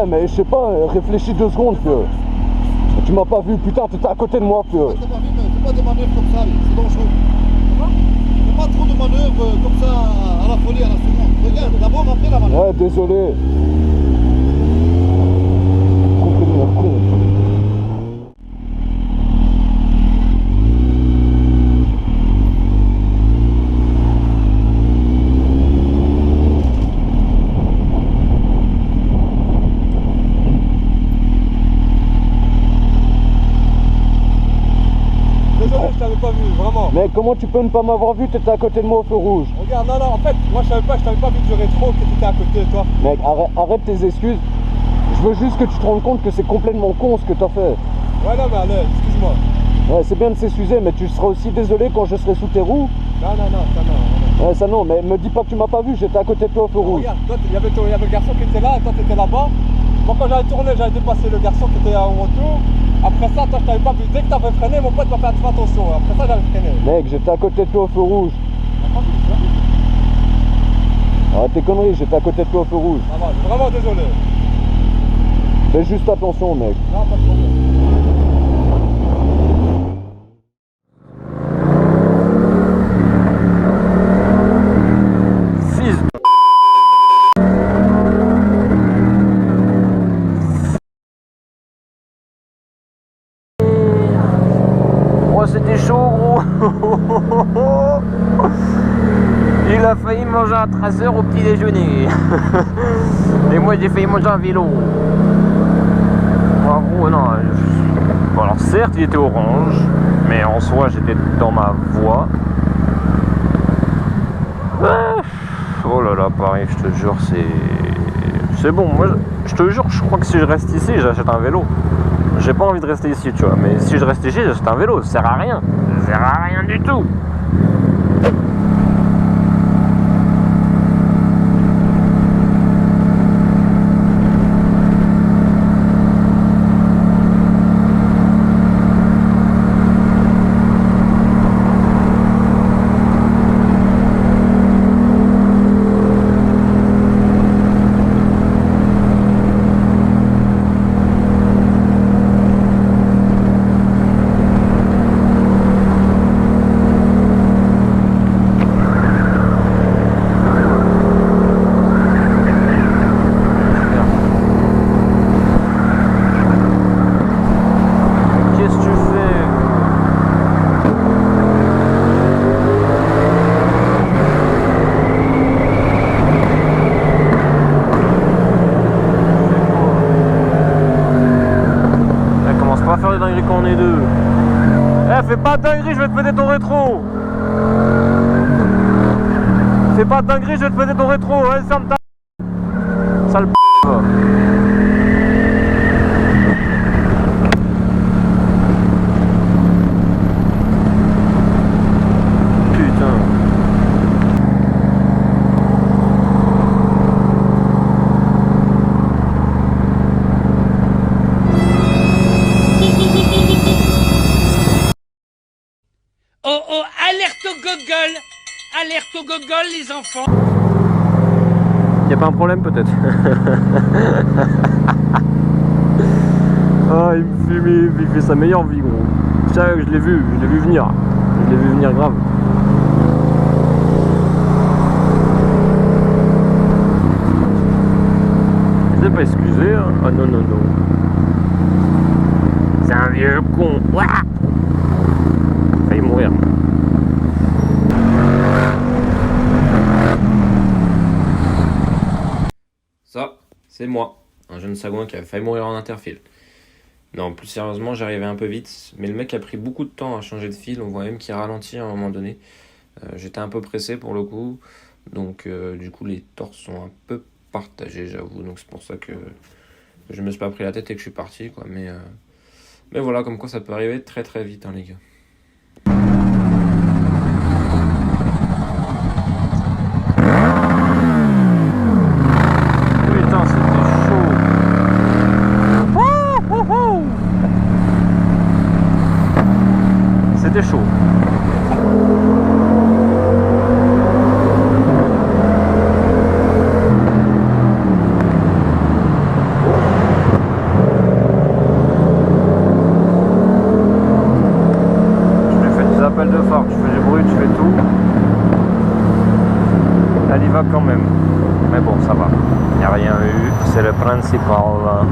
Mais je sais pas, réfléchis 2 secondes, pieux. Tu m'as pas vu, putain, t'étais à côté de moi, pieux. Ouais, t'as pas vu, mais fais pas des manœuvres comme ça, c'est dangereux. Fais pas trop de manœuvres comme ça à la folie, à la seconde. Regarde, d'abord, après la manœuvre. Ouais, désolé. Complètement con. Désolé, je t'avais pas vu, vraiment. Mais comment tu peux ne pas m'avoir vu? T'étais à côté de moi au feu rouge. Regarde, non, en fait, moi je t'avais pas vu du rétro, que t'étais à côté, toi. Mec, arrête tes excuses. Je veux juste que tu te rendes compte que c'est complètement con ce que t'as fait. Ouais, non, mais allez, excuse-moi. Ouais, c'est bien de s'excuser, mais tu seras aussi désolé quand je serai sous tes roues. Non, ça non. Ouais, ça non, mais me dis pas que tu m'as pas vu, j'étais à côté de toi au feu rouge. Regarde, toi, il y avait le garçon qui était là, et toi t'étais là-bas. Moi quand j'avais tourné, j'avais dépassé le garçon qui était en moto. Après ça, toi je t'avais pas vu. Dès que t'avais freiné, mon pote m'a fait attention. Après ça, j'avais freiné. Mec, j'étais à côté de toi au feu rouge. T'as pas vu, tu vois? Arrête tes conneries, j'étais à côté de toi au feu rouge. Ça va, je suis vraiment désolé. Fais juste attention, mec. Non, pas de problème. Oh, c'était chaud, gros. Il a failli manger un traceur au petit déjeuner. Et moi j'ai failli manger un vélo. En gros, non. Bon, alors certes il était orange, mais en soi j'étais dans ma voie. Oh là là, pareil, je te jure, c'est bon. Moi je te jure, je crois que si je reste ici, j'achète un vélo. J'ai pas envie de rester ici, tu vois, mais si je reste ici, j'achète un vélo, ça sert à rien. Ça sert à rien du tout. Fais pas de dinguerie, je vais te péter ton rétro. Fais pas de dinguerie, je vais te péter ton rétro. Ouais, ferme ta... Sale p***. Putain. Oh oh, alerte au gogol! Alerte au gogol, les enfants! Y'a pas un problème peut-être? Ah, il me fume, il fait sa meilleure vie, gros. Ça, je l'ai vu venir. Je l'ai vu venir grave. Il s'est pas excusé, hein. Ah non, non, non. C'est un vieux con. Ouah, il a failli mourir. Ça, c'est moi, un jeune sagouin qui a failli mourir en interfile. Non, plus sérieusement, j'arrivais un peu vite, mais le mec a pris beaucoup de temps à changer de fil, on voit même qu'il ralentit à un moment donné. J'étais un peu pressé pour le coup, donc du coup les torses sont un peu partagé, j'avoue, donc c'est pour ça que je me suis pas pris la tête et que je suis parti, quoi. Mais voilà, comme quoi ça peut arriver très très vite, hein, les gars. Putain, c'était chaud. C'était chaud. De phare, tu fais du bruit, tu fais tout. Elle y va quand même. Mais bon, ça va. Il n'y a rien eu. C'est le principal.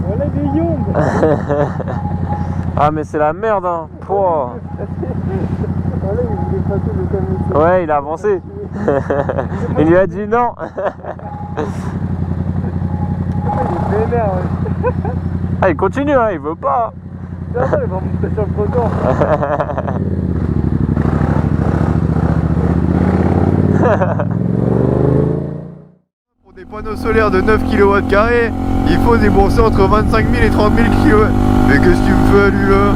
Voilà des yombes. Ah mais c'est la merde hein. Pouah. Voilà, il voulait passer le camion. Ouais, il a avancé. Il lui a dit non. Il est vénère, ouais. Ah il continue hein, il veut pas. Il va monter sur le trottoir. Pour des panneaux solaires de 9 kWh, il faut débourser entre 25 000 et 30 000 kW. Mais qu'est-ce que tu me fais, lui, là?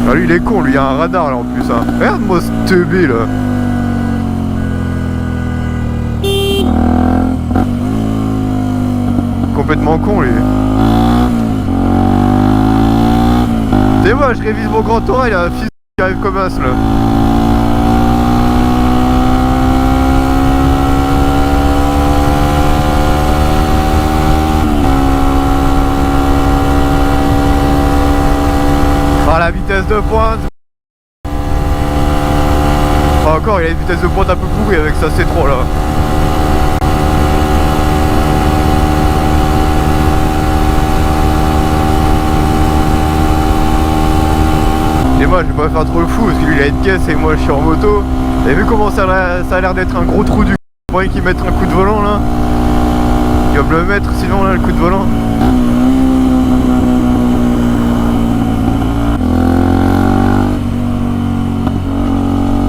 Ah, lui, il est con, lui, il y a un radar, là, en plus, hein. Regarde-moi ce teubé, là. Complètement con, lui. C'est moi, je révise mon grand tour, il y a un fils qui arrive comme as, là. Ah, la vitesse de pointe. Ah, encore, il a une vitesse de pointe un peu pourrie avec ça, c'est trop, là. Et moi je vais pas faire trop le fou parce que lui il a une caisse et moi je suis en moto. Et vu comment ça a l'air d'être un gros trou du moyen qu'il mette un coup de volant là. Il va me le mettre sinon là le coup de volant.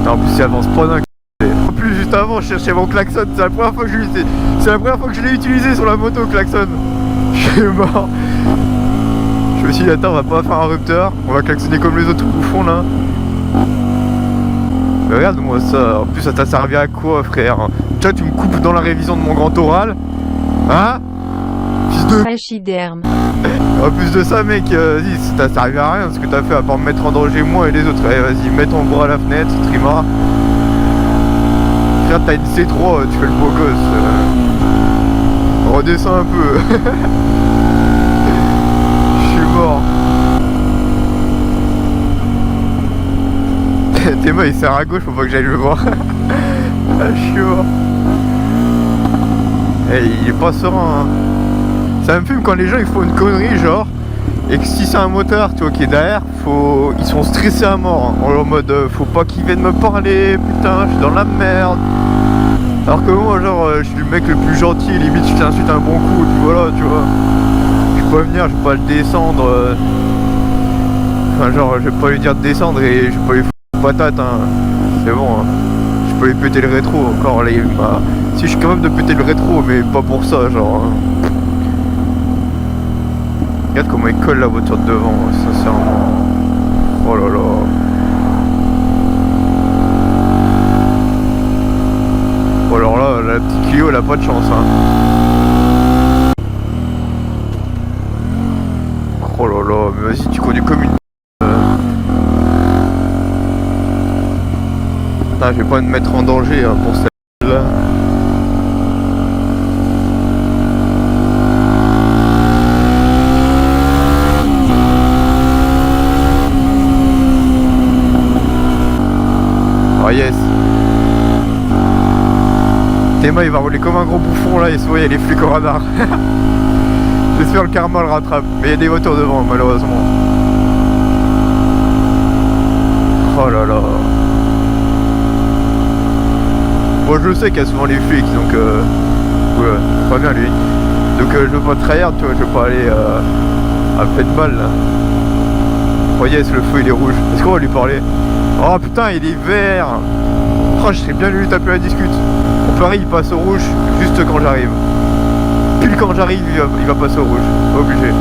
En plus il avance pas d'un coup. En plus juste avant je cherchais mon klaxon, c'est la première fois que je l'ai utilisé sur la moto klaxon. Je suis mort. Je me suis dit attends on va pas faire un rupteur, on va klaxonner comme les autres bouffons là. Mais regarde moi ça, en plus ça t'a servi à quoi frère? Tiens tu me coupes dans la révision de mon grand oral. Hein? Fils de... Pachyderme. En plus de ça mec, vas-y ça t'a servi à rien ce que t'as fait à part me mettre en danger moi et les autres. Allez vas-y mets ton bras à la fenêtre, Trima. Frère t'as une C3, tu fais le beau gosse. Redescends un peu. Théma il sert à gauche, faut pas que j'aille le voir. Ah, je suis mort. Hey, il est pas serein hein. Ça me fume quand les gens ils font une connerie genre. Et que si c'est un motard tu vois qui est derrière, ils sont stressés à mort hein. En mode faut pas qu'ils viennent me parler, putain je suis dans la merde. Alors que moi genre je suis le mec le plus gentil, limite je t'insulte un bon coup et puis voilà tu vois. Je peux pas venir, je vais pas le descendre. Enfin genre je vais pas lui dire de descendre et je vais pas lui foutre patate hein. C'est bon hein. Je peux lui péter le rétro encore là, si je suis capable de péter le rétro mais pas pour ça genre hein. Regarde comment il colle la voiture de devant sincèrement. Oh là là. Bon alors là la petite Clio elle a pas de chance hein. Oh là là mais vas-y tu conduis comme une... Putain, je vais pas me mettre en danger hein, pour celle-là. Oh yes. Théma il va rouler comme un gros bouffon là et souvent il y a les flics au radar. J'espère le karma le rattrape. Mais il y a des voitures devant malheureusement. Oh là là. Bon je sais qu'il y a souvent les flics donc ouais, pas bien lui. Donc je veux pas trahir, tu vois, je veux pas aller à pleine balle là. Oh yes, le feu il est rouge. Est-ce qu'on va lui parler? Oh putain il est vert. Oh je serais bien lui taper la discute. Au Paris il passe au rouge juste quand j'arrive. Pile quand j'arrive il va passer au rouge. Obligé.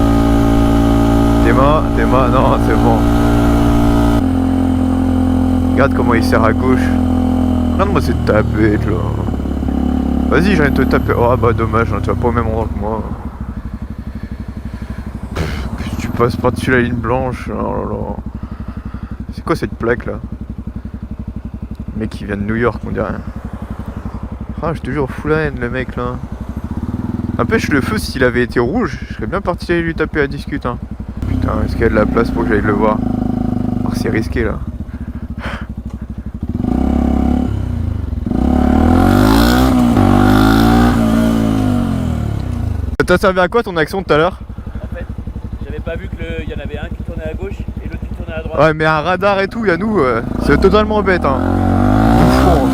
Théma, non c'est bon. Regarde comment il serre à gauche. Regarde-moi cette tapette là. Vas-y, je viens de te taper. Oh bah dommage, hein, tu vas pas au même endroit que moi. Pff, tu passes par-dessus la ligne blanche. Oh là là. C'est quoi cette plaque là? Le mec qui vient de New York, on dirait. Ah, je te jure, full haine le mec là. N'empêche, le feu, s'il avait été rouge, je serais bien parti aller lui taper la discute. Hein. Putain, est-ce qu'il y a de la place pour que j'aille le voir? Alors c'est risqué là. T'as servi à quoi ton action tout à l'heure? En fait, j'avais pas vu qu'il y en avait un qui tournait à gauche et l'autre qui tournait à droite. Ouais mais un radar et tout, Yannou, c'est totalement bête hein. Bouffon.